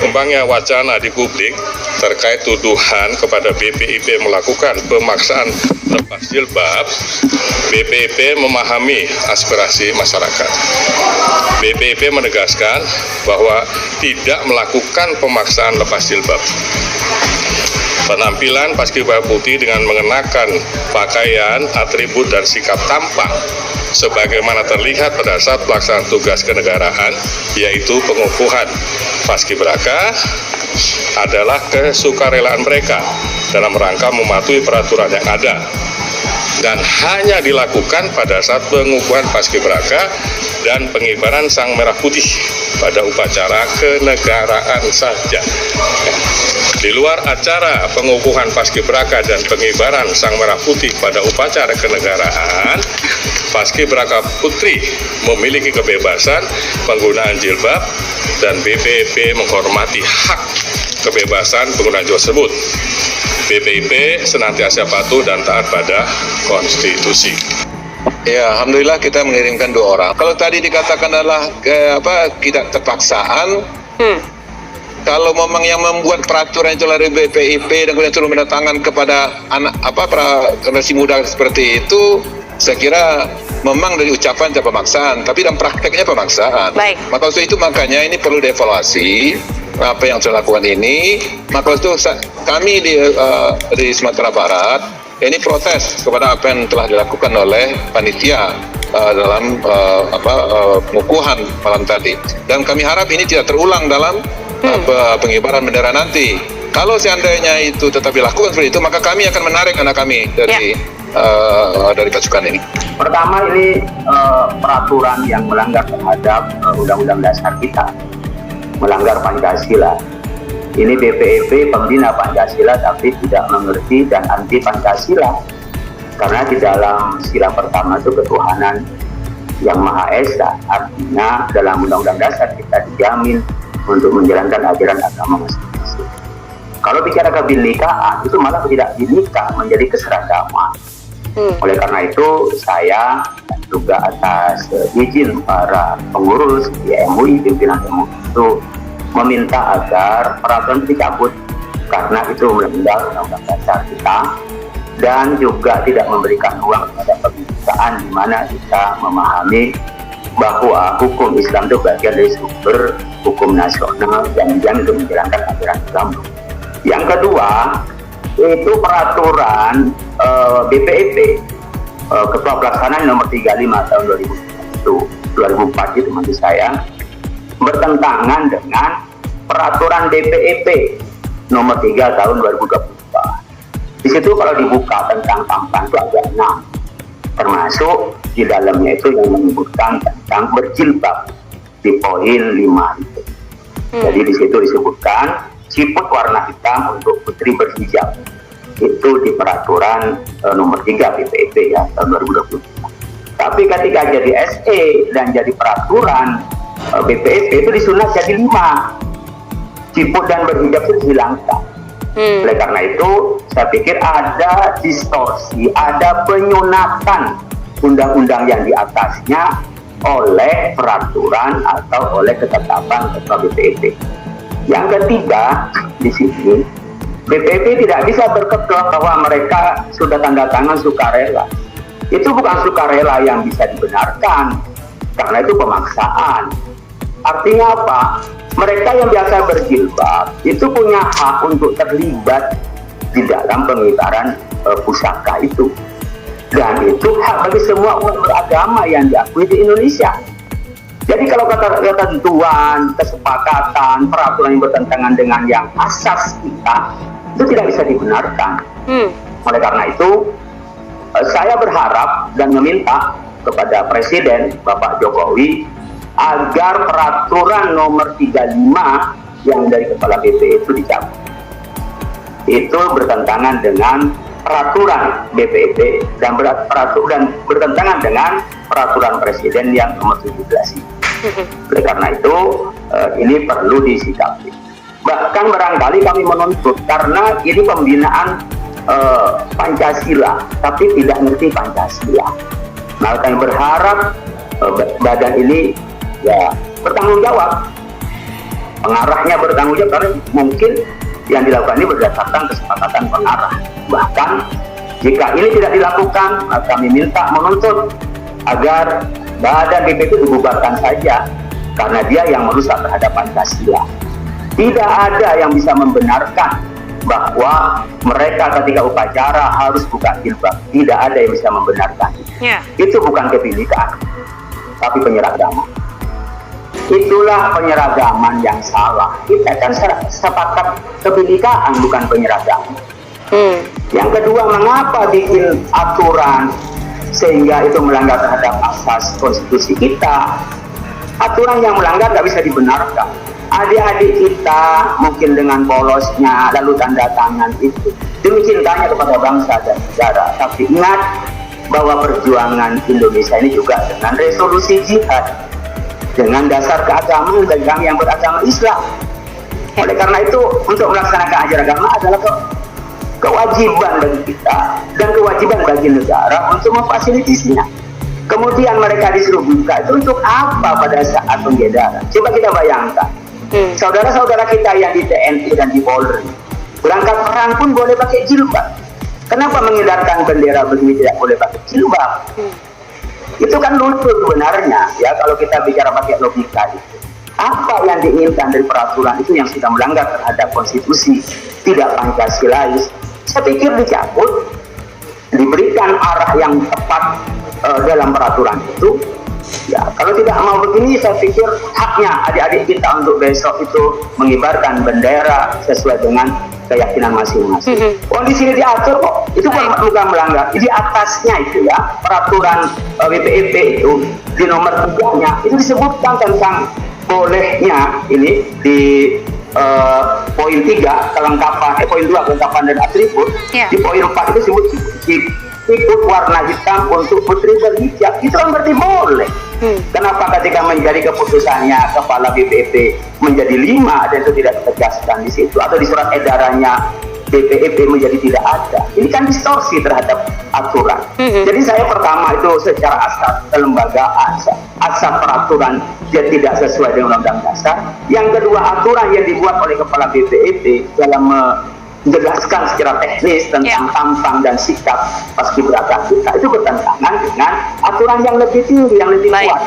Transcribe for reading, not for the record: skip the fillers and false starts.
berkembangnya wacana di publik terkait tuduhan kepada BPIP melakukan pemaksaan lepas jilbab, BPIP memahami aspirasi masyarakat. BPIP menegaskan bahwa tidak melakukan pemaksaan lepas jilbab. Penampilan paskibraka putih dengan mengenakan pakaian, atribut, dan sikap tampang sebagaimana terlihat pada saat pelaksanaan tugas kenegaraan, yaitu pengukuhan paskibraka, adalah kesukarelaan mereka dalam rangka mematuhi peraturan yang ada dan hanya dilakukan pada saat pengukuhan paskibraka dan pengibaran sang merah putih pada upacara kenegaraan saja. Di luar acara pengukuhan paskibraka dan pengibaran sang merah putih pada upacara kenegaraan, paskibraka putri memiliki kebebasan penggunaan jilbab dan BPIP menghormati hak kebebasan penggunaan jilbab tersebut. BPIP senantiasa patuh dan taat pada konstitusi. Ya, alhamdulillah kita mengirimkan 2 orang. Kalau tadi dikatakan adalah tidak terpaksaan, kalau memang yang membuat peraturan itu dari BPIP dan kemudian itu mendatangkan kepada para generasi muda seperti itu, saya kira memang dari ucapan tidak pemaksaan, tapi dalam prakteknya pemaksaan. Baik. Maka itu makanya ini perlu dievaluasi apa yang sudah lakukan ini. Maka itu kami di Sumatera Barat ini protes kepada apa yang telah dilakukan oleh panitia dalam pengukuhan malam tadi. Dan kami harap ini tidak terulang dalam pengibaran bendera nanti. Kalau seandainya itu tetap dilakukan seperti itu, maka kami akan menarik anak kami dari pasukan ini. Pertama, ini peraturan yang melanggar terhadap Undang-Undang Dasar kita, melanggar Pancasila. Ini BPIP pembina Pancasila tapi tidak mengerti dan anti Pancasila, karena di dalam sila pertama itu ketuhanan yang Maha Esa. Artinya dalam Undang-Undang Dasar kita dijamin untuk menjalankan ajaran agama masing-masing. Kalau bicara kebinekaan, itu malah tidak bineka, menjadi keseragaman. Oleh karena itu, saya juga atas izin para pengurus di MUI, pimpinan MUI itu meminta agar peraturan dicabut karena itu melanggar Undang-Undang Dasar kita dan juga tidak memberikan ruang kepada kebinekaan, di mana kita memahami bahwa hukum Islam itu bagian dari sumber hukum nasional yang untuk menjalankan ajaran agama. Yang kedua, itu peraturan BPIP Ketua Pelaksanaan nomor 35 tahun 2004 itu maksud saya, bertentangan dengan peraturan BPIP nomor 3 tahun 2022. Di situ kalau dibuka tentang tampang itu ada 6, termasuk di dalamnya itu yang menyebutkan tentang berjilbab di poin 5 itu. Jadi di situ disebutkan siput warna hitam untuk putri berhijab. Itu di peraturan nomor 3 BPIP ya tahun 2023. Tapi ketika jadi SE dan jadi peraturan BPIP itu disunat jadi 5. Siput dan berhijab itu dihilangkan. Oleh karena itu saya pikir ada distorsi, ada penyunatan undang-undang yang di atasnya oleh peraturan atau oleh ketetapan Ketua BPIP. Yang ketiga, di sini BPIP tidak bisa berketok bahwa mereka sudah tanda tangan sukarela. Itu bukan sukarela yang bisa dibenarkan, karena itu pemaksaan. Artinya apa? Mereka yang biasa berjilbab itu punya hak untuk terlibat di dalam pengibaran pusaka itu. Dan itu hak bagi semua umat beragama yang diakui di Indonesia. Jadi kalau kata ketentuan, kesepakatan, peraturan yang bertentangan dengan yang asas kita, itu tidak bisa dibenarkan. Oleh karena itu, saya berharap dan meminta kepada Presiden Bapak Jokowi agar peraturan nomor 35 yang dari Kepala BP itu dicabut. Itu bertentangan dengan peraturan BPIP dan bertentangan dengan peraturan Presiden yang nomor 17 ini. Oleh karena itu ini perlu disikapi. Bahkan barangkali kami menuntut karena ini pembinaan Pancasila tapi tidak ngerti Pancasila. Nah, kami berharap badan ini ya bertanggung jawab. pengarahnya bertanggung jawab, karena mungkin yang dilakukan ini berdasarkan kesepakatan pengarah. Bahkan jika ini tidak dilakukan, maka kami minta menuntut agar badan BPP dibubarkan saja, karena dia yang merusak terhadap Pancasila. Tidak ada yang bisa membenarkan bahwa mereka ketika upacara harus buka jilbab. Tidak ada yang bisa membenarkan. Itu bukan kebinekaan, tapi penyeragaman. Itulah penyeragaman yang salah. Kita kan sepakat kebinekaan, bukan penyeragaman. Yang kedua, mengapa bikin aturan sehingga itu melanggar terhadap asas konstitusi kita? Aturan yang melanggar nggak bisa dibenarkan. Adik-adik kita mungkin dengan polosnya lalu tanda tangan itu demi cintanya kepada bangsa dan negara. Tapi ingat bahwa perjuangan Indonesia ini juga dengan resolusi jihad, dengan dasar keagamaan dan kami yang beragama Islam. Oleh karena itu, untuk melaksanakan ajaran agama adalah kewajiban bagi kita dan kewajiban bagi negara untuk memfasilitasinya. Kemudian mereka disuruh buka, itu untuk apa pada saat penggeledahan? Coba kita bayangkan, saudara-saudara kita yang di TNI dan di Polri berangkat perang pun boleh pakai jilbab. Kenapa mengedarkan bendera begini tidak boleh pakai jilbab? Itu kan lucu sebenarnya, ya, kalau kita bicara pakai logika itu. Apa yang diinginkan dari peraturan itu yang sudah melanggar terhadap konstitusi, tidak Pancasilais? Saya pikir dicabut, diberikan arah yang tepat dalam peraturan itu. Ya, kalau tidak mau begini, saya pikir haknya adik-adik kita untuk besok itu mengibarkan bendera sesuai dengan keyakinan masing-masing. Di sini diatur kok, itu bukan melanggar. Di atasnya itu ya, peraturan BPIP itu di nomor 3-nya itu disebutkan tentang bolehnya ini di poin 3 kelengkapan, poin 2 kelengkapan dan atribut. Di poin 4 itu disebut atribut warna hitam untuk putri berhijab. Itu kan berarti boleh. Kenapa ketika menjadi keputusannya kepala BPIP menjadi 5 dan itu tidak ditegaskan di situ, atau di surat edarannya BPIP menjadi tidak ada? Ini kan distorsi terhadap aturan. Jadi saya pertama itu secara asas kelembagaan, asas peraturan dia tidak sesuai dengan Undang-Undang Dasar. Yang kedua, aturan yang dibuat oleh kepala BPIP dalam menjelaskan secara teknis tentang tampang dan sikap paskibraka kita itu bertentangan dengan aturan yang lebih tinggi, yang lebih kuat.